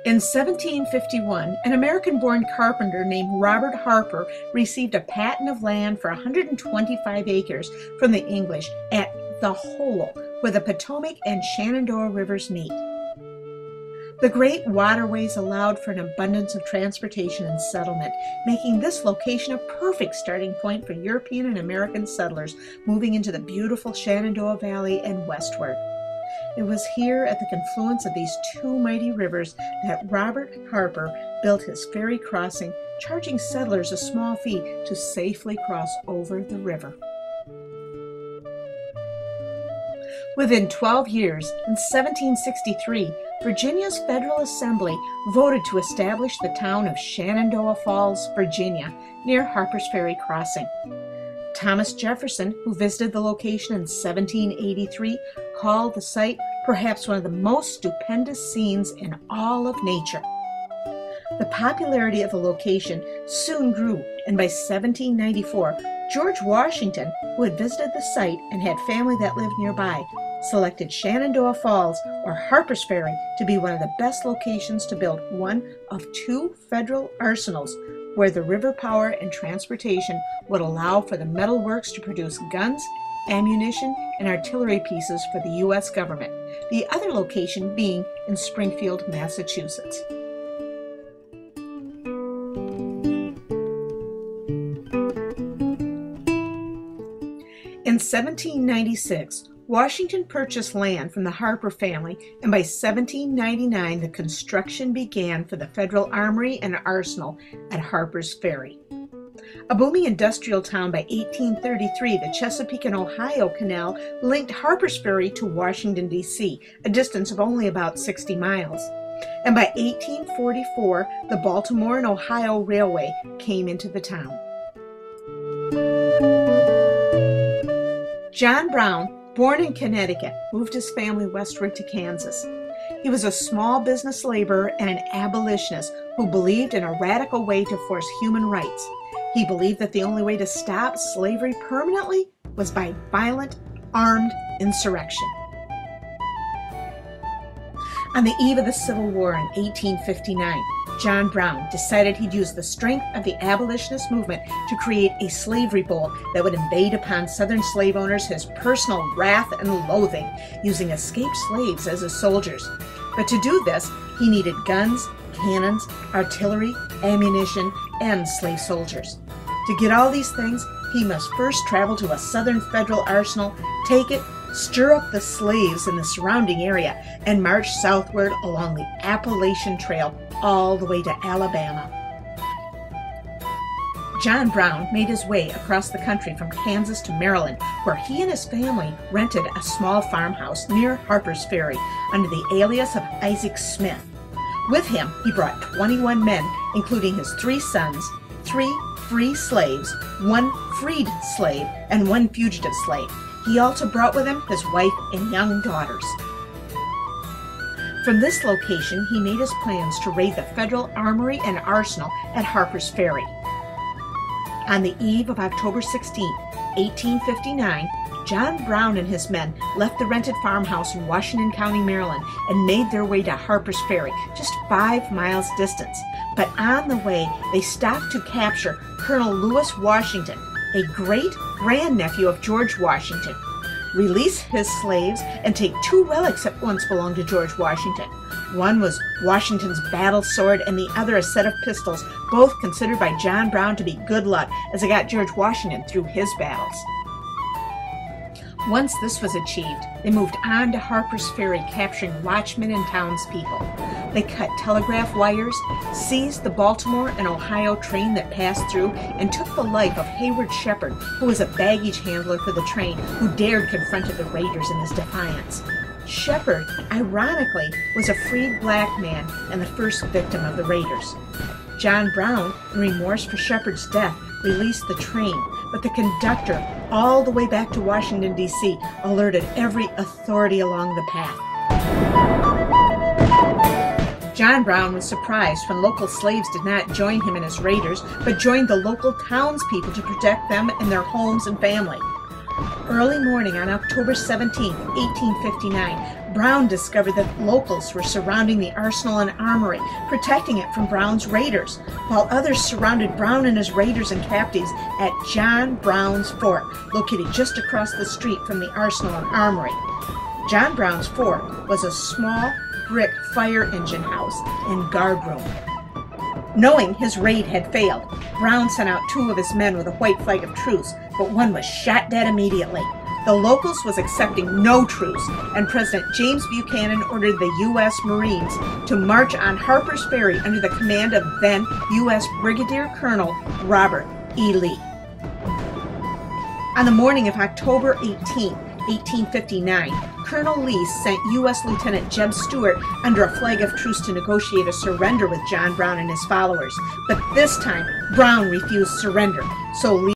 In 1751, an American-born carpenter named Robert Harper received a patent of land for 125 acres from the English at the Hole, where the Potomac and Shenandoah rivers meet. The great waterways allowed for an abundance of transportation and settlement, making this location a perfect starting point for European and American settlers moving into the beautiful Shenandoah Valley and westward. It was here at the confluence of these two mighty rivers that Robert Harper built his ferry crossing, charging settlers a small fee to safely cross over the river. Within 12 years, in 1763, Virginia's Federal Assembly voted to establish the town of Shenandoah Falls, Virginia, near Harper's Ferry crossing. Thomas Jefferson, who visited the location in 1783, called the site perhaps one of the most stupendous scenes in all of nature. The popularity of the location soon grew, and by 1794, George Washington, who had visited the site and had family that lived nearby, selected Shenandoah Falls, or Harper's Ferry, to be one of the best locations to build one of two federal arsenals where the river power and transportation would allow for the metal works to produce guns, ammunition, and artillery pieces for the U.S. government, the other location being in Springfield, Massachusetts. In 1796, Washington purchased land from the Harper family, and by 1799 the construction began for the Federal Armory and Arsenal at Harper's Ferry. A booming industrial town, by 1833, the Chesapeake and Ohio Canal linked Harper's Ferry to Washington, D.C., a distance of only about 60 miles. And by 1844, the Baltimore and Ohio Railway came into the town. John Brown, born in Connecticut, moved his family westward to Kansas. He was a small business laborer and an abolitionist who believed in a radical way to force human rights. He believed that the only way to stop slavery permanently was by violent, armed insurrection. On the eve of the Civil War in 1859, John Brown decided he'd use the strength of the abolitionist movement to create a slavery bull that would invade upon Southern slave owners his personal wrath and loathing, using escaped slaves as his soldiers. But to do this, he needed guns, cannons, artillery, ammunition, and slave soldiers. To get all these things, he must first travel to a Southern federal arsenal, take it, stir up the slaves in the surrounding area, and march southward along the Appalachian Trail all the way to Alabama. John Brown made his way across the country from Kansas to Maryland, where he and his family rented a small farmhouse near Harper's Ferry under the alias of Isaac Smith. With him, he brought 21 men, including his 3 sons, 3 free slaves, 1 freed slave, and 1 fugitive slave. He also brought with him his wife and young daughters. From this location, he made his plans to raid the Federal Armory and Arsenal at Harper's Ferry. On the eve of October 16, 1859, John Brown and his men left the rented farmhouse in Washington County, Maryland, and made their way to Harper's Ferry, just 5 miles distance. But on the way, they stopped to capture Colonel Lewis Washington, a great-grandnephew of George Washington, release his slaves, and take 2 relics that once belonged to George Washington. One was Washington's battle sword, and the other a set of pistols, both considered by John Brown to be good luck, as it got George Washington through his battles. Once this was achieved, they moved on to Harper's Ferry, capturing watchmen and townspeople. They cut telegraph wires, seized the Baltimore and Ohio train that passed through, and took the life of Hayward Shepherd, who was a baggage handler for the train, who dared confront the raiders in his defiance. Shepherd, ironically, was a freed black man and the first victim of the raiders. John Brown, in remorse for Shepherd's death, released the train, but the conductor, all the way back to Washington, D.C., alerted every authority along the path. John Brown was surprised when local slaves did not join him and his raiders, but joined the local townspeople to protect them and their homes and family. Early morning on October 17, 1859, Brown discovered that locals were surrounding the arsenal and armory, protecting it from Brown's raiders, while others surrounded Brown and his raiders and captives at John Brown's Fort, located just across the street from the arsenal and armory. John Brown's Fort was a small brick fire engine house and guard room. Knowing his raid had failed, Brown sent out 2 of his men with a white flag of truce, but one was shot dead immediately. The locals was accepting no truce, and President James Buchanan ordered the U.S. Marines to march on Harper's Ferry under the command of then U.S. Brigadier Colonel Robert E. Lee. On the morning of October 18, 1859, Colonel Lee sent U.S. Lieutenant Jeb Stuart under a flag of truce to negotiate a surrender with John Brown and his followers. But this time, Brown refused surrender, so Lee